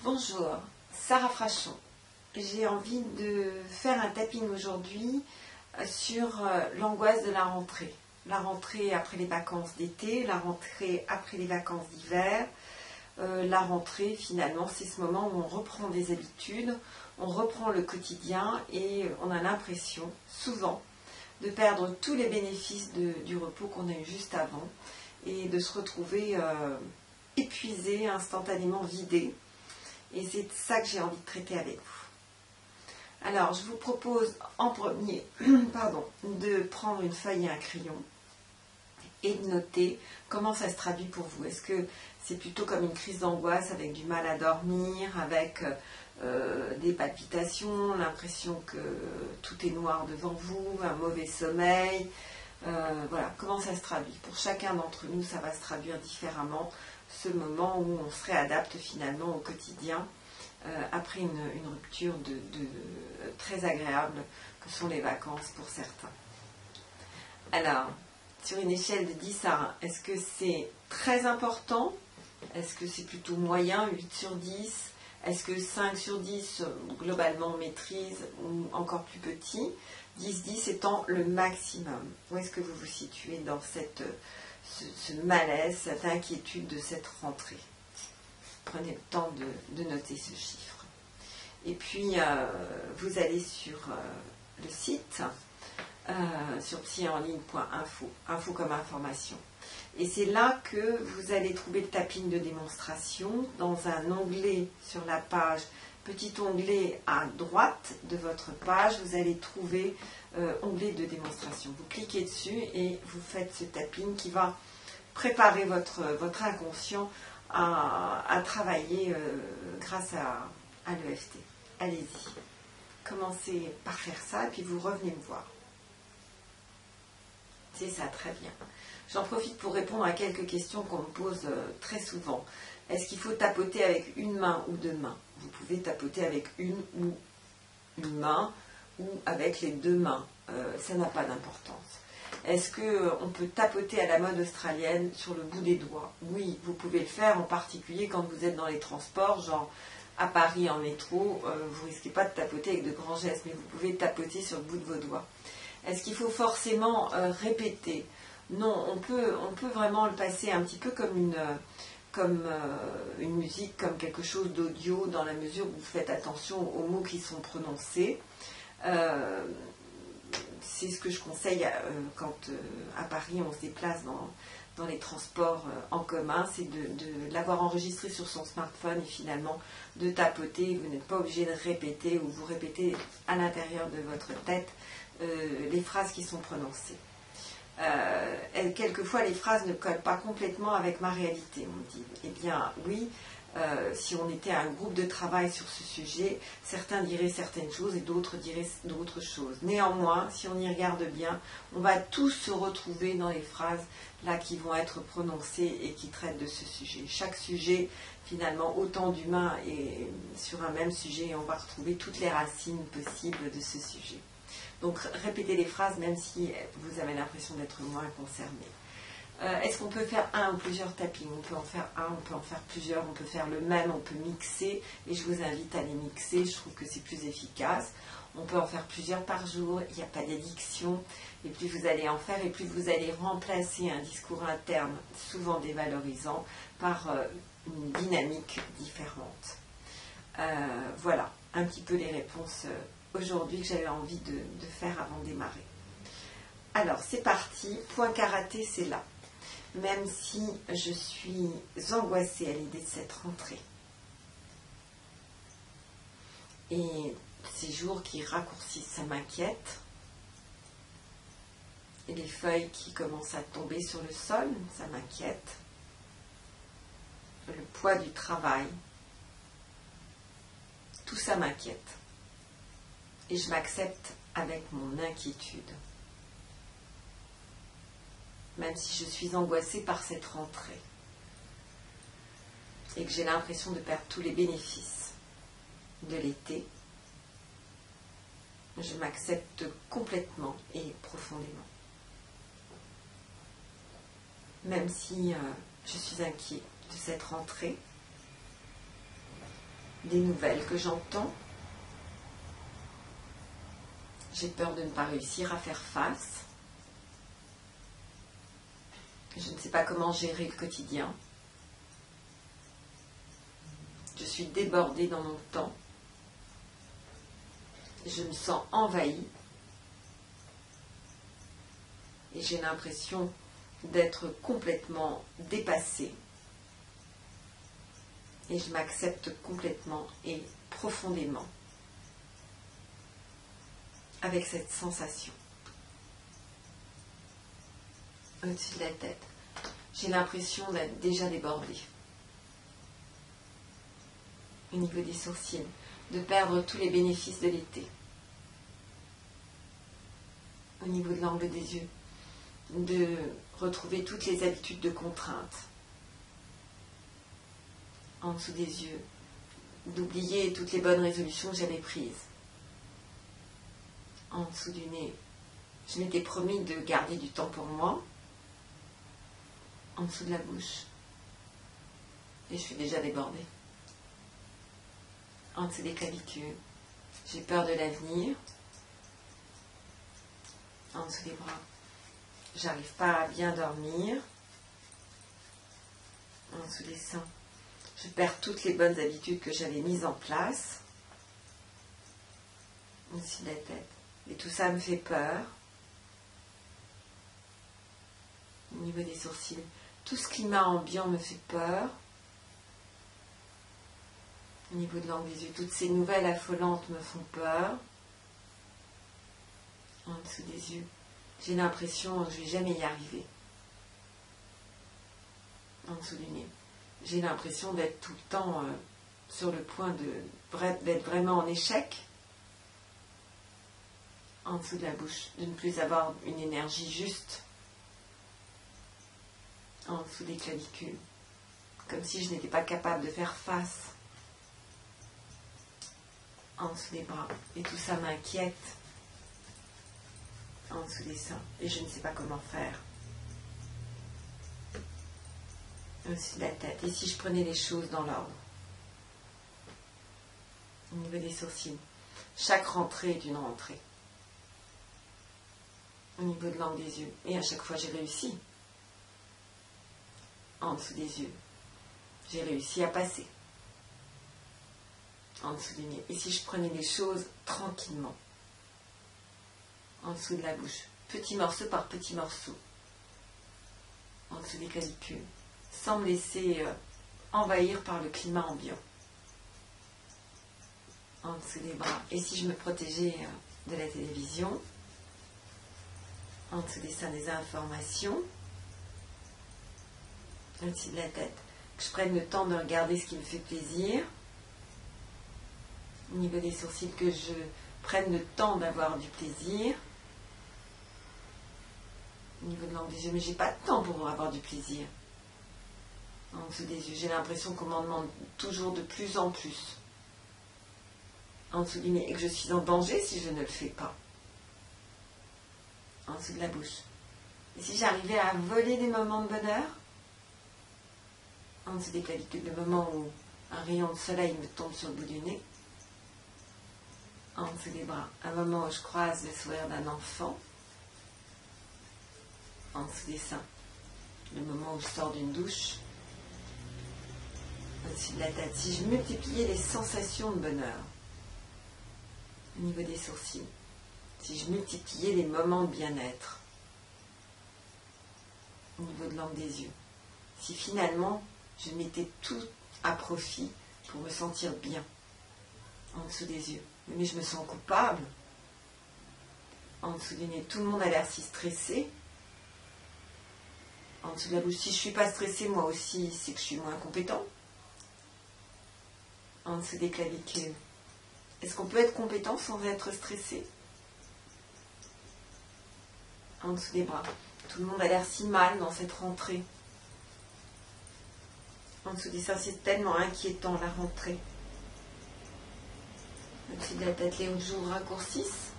Bonjour, Sarah Frachon. J'ai envie de faire un tapping aujourd'hui sur l'angoisse de la rentrée. La rentrée après les vacances d'été, la rentrée après les vacances d'hiver. La rentrée, finalement, c'est ce moment où on reprend des habitudes, on reprend le quotidien et on a l'impression, souvent, de perdre tous les bénéfices du repos qu'on a eu juste avant et de se retrouver épuisé, instantanément vidé. Et c'est ça que j'ai envie de traiter avec vous. Alors, je vous propose en premier de prendre une feuille et un crayon et de noter comment ça se traduit pour vous. Est-ce que c'est plutôt comme une crise d'angoisse avec du mal à dormir, avec des palpitations, l'impression que tout est noir devant vous, un mauvais sommeil, voilà, comment ça se traduit. Pour chacun d'entre nous, ça va se traduire différemment, ce moment où on se réadapte finalement au quotidien après une rupture très agréable que sont les vacances pour certains. Alors, sur une échelle de 10 à 1, est-ce que c'est très important? Est-ce que c'est plutôt moyen, 8 sur 10? Est-ce que 5 sur 10, globalement, maîtrise ou encore plus petit? 10 étant le maximum. Où est-ce que vous vous situez dans ce malaise, cette inquiétude de cette rentrée? Prenez le temps de noter ce chiffre. Et puis, vous allez sur le site, sur psyenligne.info, info comme information. Et c'est là que vous allez trouver le tapping de démonstration dans un onglet sur la page, petit onglet à droite de votre page, vous allez trouver onglet de démonstration. Vous cliquez dessus et vous faites ce tapping qui va préparer votre inconscient à travailler grâce à l'EFT. Allez-y, commencez par faire ça et puis vous revenez me voir. C'est ça, très bien. J'en profite pour répondre à quelques questions qu'on me pose très souvent. Est-ce qu'il faut tapoter avec une main ou deux mains? Vous pouvez tapoter avec une main ou avec les deux mains. Ça n'a pas d'importance. Est-ce qu'on peut tapoter à la mode australienne sur le bout des doigts? Oui, vous pouvez le faire, en particulier quand vous êtes dans les transports, genre à Paris en métro, vous ne risquez pas de tapoter avec de grands gestes, mais vous pouvez tapoter sur le bout de vos doigts. Est-ce qu'il faut forcément répéter? Non, on peut vraiment le passer un petit peu comme une musique, comme quelque chose d'audio, dans la mesure où vous faites attention aux mots qui sont prononcés. C'est ce que je conseille quand à Paris on se déplace dans les transports en commun, c'est de l'avoir enregistré sur son smartphone et finalement de tapoter. Vous n'êtes pas obligé de répéter ou vous répétez à l'intérieur de votre tête les phrases qui sont prononcées. Quelquefois les phrases ne collent pas complètement avec ma réalité, on me dit. Eh bien oui, si on était un groupe de travail sur ce sujet, certains diraient certaines choses et d'autres diraient d'autres choses. Néanmoins, si on y regarde bien, on va tous se retrouver dans les phrases là qui vont être prononcées et qui traitent de ce sujet. Chaque sujet, finalement, autant d'humains et sur un même sujet, on va retrouver toutes les racines possibles de ce sujet. Donc répétez les phrases même si vous avez l'impression d'être moins concerné. Est-ce qu'on peut faire un ou plusieurs tappings? On peut en faire un, on peut en faire plusieurs, on peut faire le même, on peut mixer, et je vous invite à les mixer, je trouve que c'est plus efficace. On peut en faire plusieurs par jour, il n'y a pas d'addiction, et plus vous allez en faire, et plus vous allez remplacer un discours interne, souvent dévalorisant, par une dynamique différente. Voilà, un petit peu les réponses aujourd'hui que j'avais envie de faire avant de démarrer. Alors, c'est parti, point karaté, c'est là. Même si je suis angoissée à l'idée de cette rentrée. Et ces jours qui raccourcissent, ça m'inquiète. Et les feuilles qui commencent à tomber sur le sol, ça m'inquiète. Le poids du travail, tout ça m'inquiète. Et je m'accepte avec mon inquiétude. Même si je suis angoissée par cette rentrée. Et que j'ai l'impression de perdre tous les bénéfices de l'été, je m'accepte complètement et profondément. Même si je suis inquiet de cette rentrée, des nouvelles que j'entends. J'ai peur de ne pas réussir à faire face. Je ne sais pas comment gérer le quotidien. Je suis débordée dans mon temps. Je me sens envahie. Et j'ai l'impression d'être complètement dépassée. Et je m'accepte complètement et profondément avec cette sensation. Au-dessus de la tête, j'ai l'impression d'être déjà débordée. Au niveau des sourcils, de perdre tous les bénéfices de l'été. Au niveau de l'angle des yeux, de retrouver toutes les habitudes de contrainte. En dessous des yeux, d'oublier toutes les bonnes résolutions que j'avais prises. En dessous du nez, je m'étais promis de garder du temps pour moi. En dessous de la bouche, et je suis déjà débordée. En dessous des clavicules, j'ai peur de l'avenir. En dessous des bras, j'arrive pas à bien dormir. En dessous des seins, je perds toutes les bonnes habitudes que j'avais mises en place. Au-dessus de la tête, et tout ça me fait peur. Au niveau des sourcils, tout ce climat ambiant me fait peur. Au niveau de l'angle des yeux, toutes ces nouvelles affolantes me font peur. En dessous des yeux, j'ai l'impression que je ne vais jamais y arriver. En dessous du nez, j'ai l'impression d'être tout le temps sur le point d'être vraiment en échec. En dessous de la bouche, de ne plus avoir une énergie juste. En dessous des clavicules, comme si je n'étais pas capable de faire face. En dessous des bras, et tout ça m'inquiète. En dessous des seins, et je ne sais pas comment faire. Au-dessus de la tête, et si je prenais les choses dans l'ordre. Au niveau des sourcils, chaque rentrée est une rentrée. Au niveau de l'angle des yeux, et à chaque fois j'ai réussi. En dessous des yeux, j'ai réussi à passer. En dessous du nez. Et si je prenais les choses tranquillement. En dessous de la bouche, petit morceau par petit morceau. En dessous des clavicules, sans me laisser envahir par le climat ambiant. En dessous des bras. Et si je me protégeais de la télévision. En dessous des seins, des informations. Au-dessus de la tête, que je prenne le temps de regarder ce qui me fait plaisir. Au niveau des sourcils, que je prenne le temps d'avoir du plaisir. Au niveau de l'angle des yeux, mais j'ai pas de temps pour avoir du plaisir. En dessous des yeux, j'ai l'impression qu'on m'en demande toujours de plus en plus. En dessous du nez, et que je suis en danger si je ne le fais pas. En dessous de la bouche. Et si j'arrivais à voler des moments de bonheur, en dessous des clavicules, le moment où un rayon de soleil me tombe sur le bout du nez. En dessous des bras, un moment où je croise le sourire d'un enfant. En dessous des seins, le moment où je sors d'une douche. Au-dessus de la tête, si je multipliais les sensations de bonheur. Au niveau des sourcils, si je multipliais les moments de bien-être. Au niveau de l'angle des yeux, si finalement je mettais tout à profit pour me sentir bien. En dessous des yeux, mais je me sens coupable. En dessous du nez, tout le monde a l'air si stressé. En dessous de la bouche, si je ne suis pas stressée, moi aussi, c'est que je suis moins compétent. En dessous des clavicules, est-ce qu'on peut être compétent sans être stressé? En dessous des bras, tout le monde a l'air si mal dans cette rentrée. En dessous des seins, c'est tellement inquiétant la rentrée. Au-dessus de la tête, les jours raccourcissent.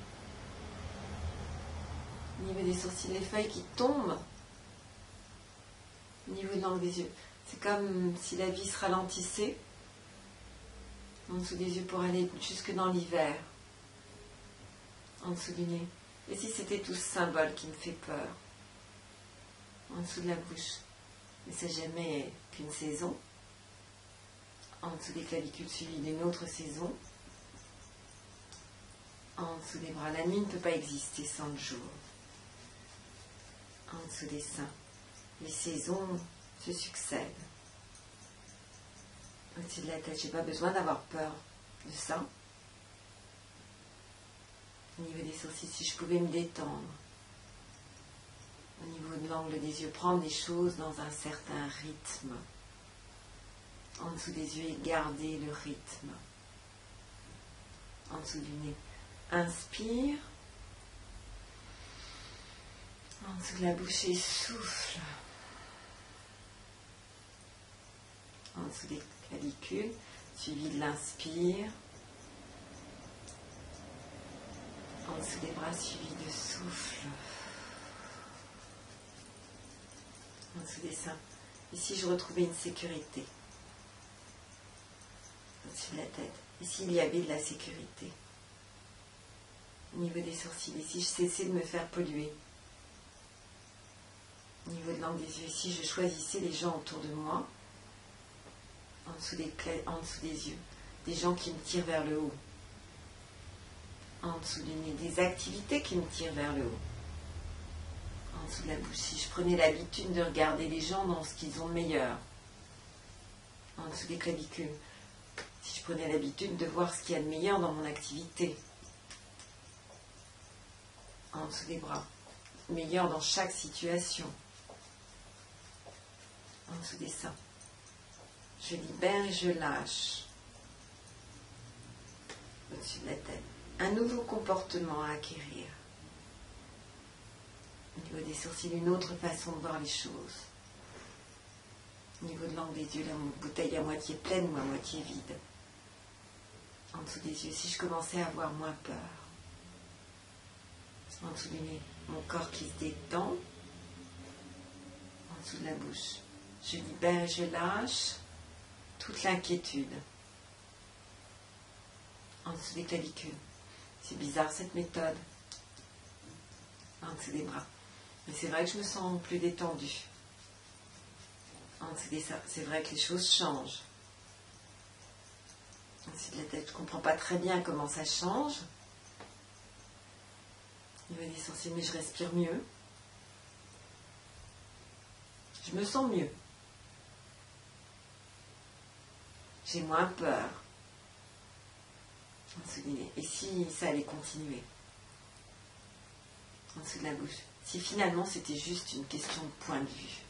Au niveau des sourcils, les feuilles qui tombent. Au niveau de l'angle des yeux, c'est comme si la vie se ralentissait. En dessous des yeux pour aller jusque dans l'hiver. En dessous du nez. Et si c'était tout ce symbole qui me fait peur? En dessous de la bouche. Mais c'est jamais qu'une saison. En dessous des clavicules suivi d'une autre saison. En dessous des bras. La nuit ne peut pas exister sans le jour. En dessous des seins. Les saisons se succèdent. Au-dessus de la tête, je n'ai pas besoin d'avoir peur de ça. Au niveau des sourcils, si je pouvais me détendre. Au niveau de l'angle des yeux, prendre les choses dans un certain rythme. En dessous des yeux et garder le rythme. En dessous du nez. Inspire. En dessous de la bouche et souffle. En dessous des clavicules, suivi de l'inspire. En dessous des bras, suivi de souffle. En dessous des seins. Ici, je retrouvais une sécurité. Au-dessus de la tête. Ici, il y avait de la sécurité. Au niveau des sourcils, ici, je cessais de me faire polluer. Au niveau de l'angle des yeux, ici, je choisissais les gens autour de moi. En dessous des yeux. Des gens qui me tirent vers le haut. En dessous du nez. Des activités qui me tirent vers le haut. En dessous de la bouche. Si je prenais l'habitude de regarder les gens dans ce qu'ils ont de meilleur. En dessous des clavicules. Si je prenais l'habitude de voir ce qu'il y a de meilleur dans mon activité. En dessous des bras. Meilleur dans chaque situation. En dessous des seins. Je libère et je lâche. Au-dessus de la tête. Un nouveau comportement à acquérir. Au niveau des sourcils, une autre façon de voir les choses. Au niveau de l'angle des yeux, la bouteille à moitié pleine ou à moitié vide. En dessous des yeux, si je commençais à avoir moins peur. En dessous du nez, mon corps qui se détend. En dessous de la bouche, je libère et je lâche toute l'inquiétude. En dessous des clavicules. C'est bizarre cette méthode. En dessous des bras. Mais c'est vrai que je me sens plus détendue. En dessous des seins, c'est vrai que les choses changent. En dessous de la tête, je ne comprends pas très bien comment ça change. Au niveau des sourcils, mais je respire mieux. Je me sens mieux. J'ai moins peur. En dessous du nez. Et si ça allait continuer? En dessous de la bouche. Si finalement c'était juste une question de point de vue.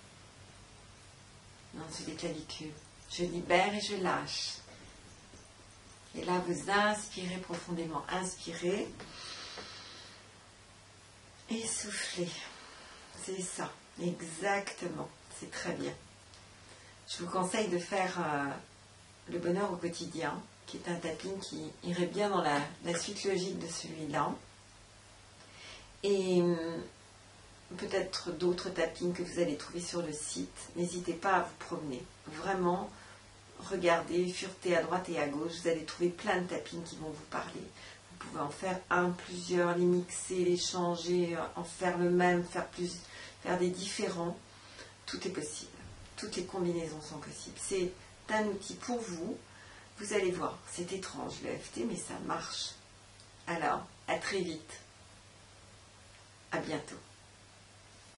En dessous des clavicules. Je libère et je lâche. Et là, vous inspirez profondément. Inspirez. Et soufflez. C'est ça. Exactement. C'est très bien. Je vous conseille de faire le bonheur au quotidien, qui est un tapping qui irait bien dans la suite logique de celui-là. Et peut-être d'autres tappings que vous allez trouver sur le site. N'hésitez pas à vous promener. Vraiment, regardez, furetez à droite et à gauche. Vous allez trouver plein de tappings qui vont vous parler. Vous pouvez en faire un, plusieurs, les mixer, les changer, en faire le même, faire des différents. Tout est possible. Toutes les combinaisons sont possibles. C'est un outil pour vous. Vous allez voir, c'est étrange le EFT, mais ça marche. Alors, à très vite. À bientôt.